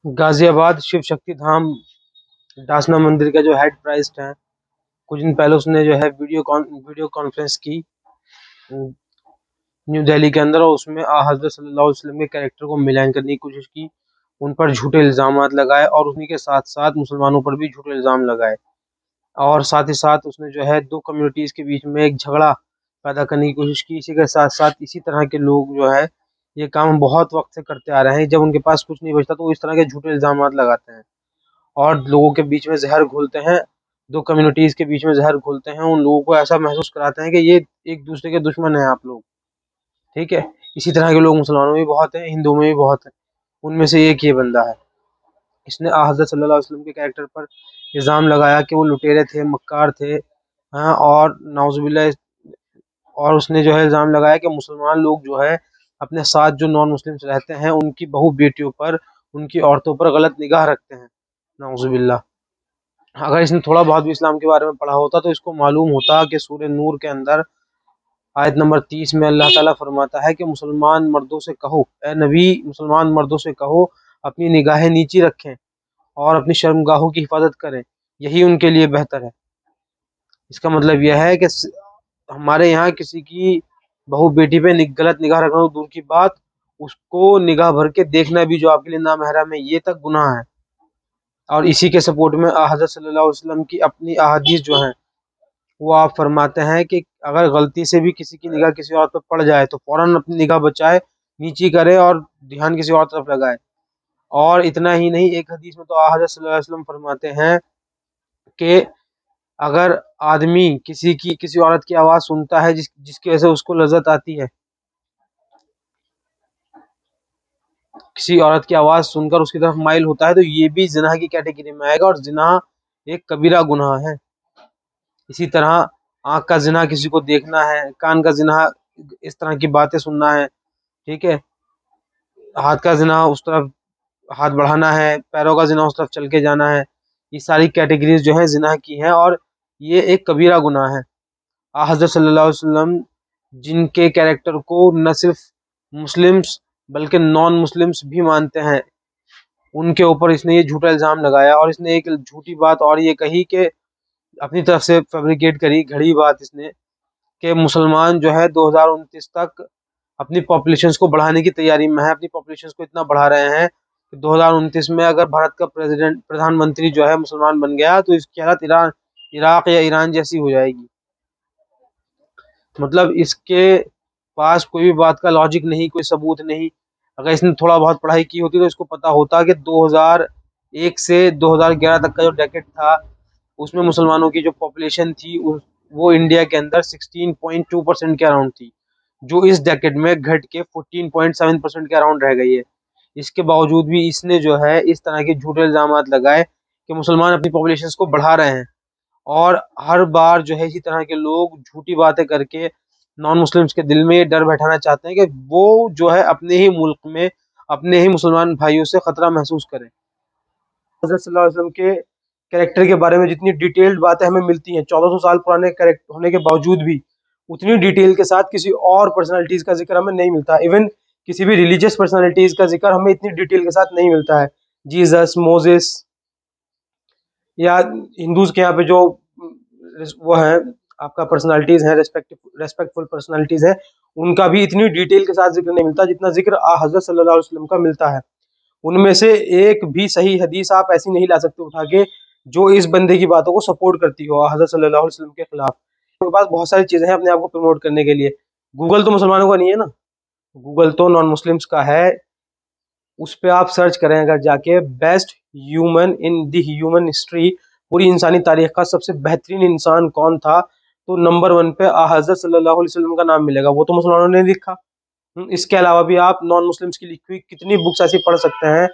गाजियाबाद शिव शक्ति धाम डासना मंदिर का जो हेड प्राइस्ट है, कुछ दिन पहले उसने जो है वीडियो कॉन्फ्रेंस की न्यू दिल्ली के अंदर, और उसमें हजरत सल्लल्लाहु अलैहि वसल्लम के कैरेक्टर को मिलान करने की कोशिश की, उन पर झूठे इल्जामात लगाए और उन्हीं के साथ साथ मुसलमानों पर भी झूठे इल्जाम लगाए। और साथ ही साथ उसने जो है दो कम्युनिटीज़ के बीच में एक झगड़ा पैदा करने की कोशिश की। इसी के साथ साथ इसी तरह के लोग जो है ये काम बहुत वक्त से करते आ रहे हैं। जब उनके पास कुछ नहीं बचता तो वो इस तरह के झूठे इल्जामात लगाते हैं और लोगों के बीच में जहर घोलते हैं, दो कम्युनिटीज़ के बीच में जहर घोलते हैं, उन लोगों को ऐसा महसूस कराते हैं कि ये एक दूसरे के दुश्मन हैं आप लोग, ठीक है। इसी तरह के लोग मुसलमानों में भी बहुत हैं, हिंदुओं में भी बहुत हैं। उनमें से एक ये बंदा है, इसने हज़रत सल्लल्लाहु अलैहि वसल्लम के कैरेक्टर पर इल्ज़ाम लगाया कि वो लुटेरे थे, मक्कार थे, हाँ, और नाउज़ुबिल्लाह। और उसने जो है इल्ज़ाम लगाया कि मुसलमान लोग जो है अपने साथ जो नॉन मुस्लिम्स रहते हैं उनकी बहू बेटियों पर, उनकी औरतों पर गलत निगाह रखते हैं, नाउज़ुबिल्लाह। अगर इसने थोड़ा बहुत भी इस्लाम के बारे में पढ़ा होता तो इसको मालूम होता कि सूरह नूर के अंदर आयत नंबर 30 में अल्लाह ताला फरमाता है कि मुसलमान मर्दों से कहो, ए नबी, मुसलमान मर्दों से कहो अपनी निगाहें नीची रखें और अपनी शर्मगाहों की हिफाजत करें, यही उनके लिए बेहतर है। इसका मतलब यह है कि हमारे यहाँ किसी की बहू बेटी पे गलत निगाह रखना तो दूर की बात, उसको निगाह भर के देखना भी जो आपके लिए नामहरम है, ये तक गुनाह है। और इसी के सपोर्ट में हज़रत सल्लल्लाहु अलैहि वसल्लम की अपनी अहादीस जो हैं, वो आप फरमाते हैं कि अगर गलती से भी किसी की निगाह किसी और पर पड़ जाए तो फ़ौरन अपनी निगाह बचाए, नीची करे और ध्यान किसी और तरफ लगाए। और इतना ही नहीं, एक हदीस में तो हज़रत सल्लल्लाहु अलैहि वसल्लम फरमाते हैं कि अगर आदमी किसी औरत की आवाज़ सुनता है जिसकी वजह से उसको लज़्ज़त आती है, किसी औरत की आवाज़ सुनकर उसकी तरफ माइल होता है, तो ये भी ज़िना की कैटेगरी में आएगा और ज़िना एक कबीरा गुनाह है। इसी तरह आँख का ज़िना किसी को देखना है, कान का ज़िना इस तरह की बातें सुनना है, ठीक है। हाथ का ज़िना उस तरफ हाथ बढ़ाना है, पैरों का ज़िना उस तरफ चल के जाना है। ये सारी कैटेगरीज़ जो हैं ज़िना की हैं और ये एक कबीरा गुनाह है। हज़रत सल्लल्लाहु अलैहि वसल्लम जिनके कैरेक्टर को न सिर्फ मुस्लिम्स बल्कि नॉन मुस्लिम्स भी मानते हैं, उनके ऊपर इसने ये झूठा इल्ज़ाम लगाया। और इसने एक झूठी बात और ये कही कि अपनी तरफ से फैब्रिकेट करी, घड़ी बात इसने, कि मुसलमान जो है 2029 तक अपनी पॉपुलेशंस को बढ़ाने की तैयारी में है, अपनी पॉपुलेशंस को इतना बढ़ा रहे हैं कि 2029 में अगर भारत का प्रधानमंत्री जो है मुसलमान बन गया तो इसकी हालत इराक या ईरान जैसी हो जाएगी। मतलब इसके पास कोई भी बात का लॉजिक नहीं, कोई सबूत नहीं। अगर इसने थोड़ा बहुत पढ़ाई की होती तो इसको पता होता कि 2001 से 2011 तक का जो डेकेड था उसमें मुसलमानों की जो पॉपुलेशन थी वो इंडिया के अंदर 16.2% के अराउंड थी, जो इस डेकेड में घट के 14.7% के अराउंड रह गई है। इसके बावजूद भी इसने जो है इस तरह के झूठे इल्ज़ामात लगाए कि मुसलमान अपनी पॉपुलेशन को बढ़ा रहे हैं। और हर बार जो है इसी तरह के लोग झूठी बातें करके नॉन मुस्लिम्स के दिल में ये डर बैठाना चाहते हैं कि वो जो है अपने ही मुल्क में अपने ही मुसलमान भाइयों से खतरा महसूस करें। हज़रत सल्लल्लाहु अलैहि वसल्लम के कैरेक्टर के बारे में जितनी डिटेल्ड बातें हमें मिलती हैं 1400 साल पुराने कैरेक्टर होने के बावजूद भी, उतनी डिटेल के साथ किसी और पर्सनालिटीज़ का जिक्र हमें नहीं मिलता। इवन किसी भी रिलीजियस पर्सनालिटीज़ का जिक्र हमें इतनी डिटेल के साथ नहीं मिलता है। जीसस, मोसेस या हिंदूज़ के यहाँ पे जो वो है आपका पर्सनालिटीज़ हैं, रेस्पेक्टफुल पर्सनालिटीज़ हैं, उनका भी इतनी डिटेल के साथ जिक्र नहीं मिलता जितना जिक्र हज़रत सल्लल्लाहु अलैहि वसल्लम का मिलता है। उनमें से एक भी सही हदीस आप ऐसी नहीं ला सकते उठा के जो इस बंदे की बातों को सपोर्ट करती हो हज़रत सल्लल्लाहु अलैहि वसल्लम के खिलाफ। उनके पास बहुत सारी चीज़ें हैं अपने आप को प्रमोट करने के लिए। गूगल तो मुसलमानों का नहीं है ना, गूगल तो नॉन मुस्लिम्स का है। उस पे आप सर्च करें अगर जाके, best human in the human history, पूरी इंसानी तारीख का सबसे बेहतरीन इंसान कौन था, तो नंबर 1 पे हज़रत सल्लल्लाहु अलैहि वसल्लम का नाम मिलेगा। वो तो मुसलमानों ने लिखा। इसके अलावा भी आप नॉन मुस्लिम्स की लिखी हुई कितनी बुक्स ऐसी पढ़ सकते हैं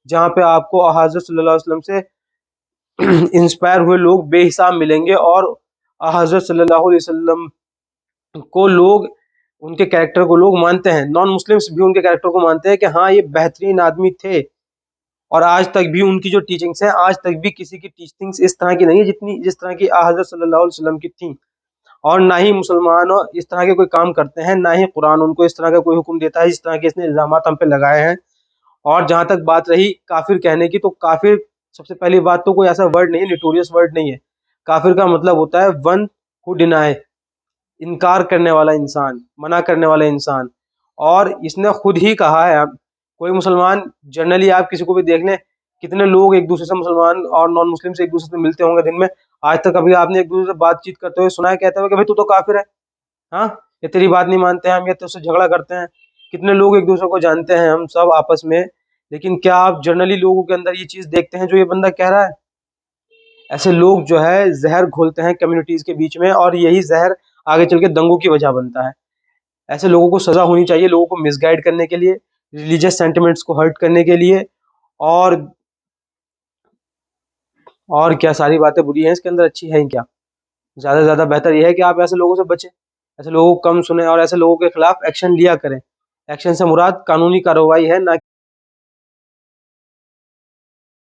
जहाँ पे आपको हज़रत सल्लल्लाहु अलैहि वसल्लम से इंस्पायर हुए लोग बेहिसाब मिलेंगे। और हज़रत सल्लल्लाहु अलैहि वसल्लम को लोग, उनके कैरेक्टर को लोग मानते हैं, नॉन मुस्लिम्स भी उनके कैरेक्टर को मानते हैं कि हाँ ये बेहतरीन आदमी थे। और आज तक भी उनकी जो टीचिंग्स हैं, आज तक भी किसी की टीचिंग्स इस तरह की नहीं है जिस तरह की हज़रत सल्लल्लाहु अलैहि वसल्लम की थी। और ना ही मुसलमान इस तरह के कोई काम करते हैं, ना ही कुरान उनको इस तरह का कोई हुक्म देता है जिस तरह के इसने इल्ज़ामात हम पे लगाए हैं। और जहाँ तक बात रही काफिर कहने की, तो काफिर सबसे पहली बात तो कोई ऐसा वर्ड नहीं है, नोटोरियस वर्ड नहीं है। काफिर का मतलब होता है वन हु डिनाई, इनकार करने वाला इंसान, मना करने वाला इंसान। और इसने खुद ही कहा है, कोई मुसलमान जनरली आप किसी को भी देख लें, कितने लोग एक दूसरे से, मुसलमान और नॉन मुस्लिम से एक दूसरे से मिलते होंगे दिन में, आज तक कभी आपने एक दूसरे से बातचीत करते हुए सुना है कहते हुए कि भाई तू तो काफिर है, हाँ, ये तेरी बात नहीं मानते हैं हम, ये तुझसे झगड़ा करते हैं। कितने लोग एक दूसरे को जानते हैं हम सब आपस में, लेकिन क्या आप जनरली लोगों के अंदर ये चीज देखते हैं जो ये बंदा कह रहा है? ऐसे लोग जो है जहर घोलते हैं कम्युनिटीज के बीच में, और यही जहर आगे चल के दंगों की वजह बनता है। ऐसे लोगों को सजा होनी चाहिए, लोगों को मिसगाइड करने के लिए, रिलीजियस सेंटिमेंट्स को हर्ट करने के लिए। और और क्या सारी बातें बुरी हैं इसके अंदर, अच्छी हैं क्या? ज्यादा से ज्यादा बेहतर यह है कि आप ऐसे लोगों से बचें, ऐसे लोगों को कम सुने और ऐसे लोगों के खिलाफ एक्शन लिया करें। एक्शन से मुराद कानूनी कार्रवाई है, ना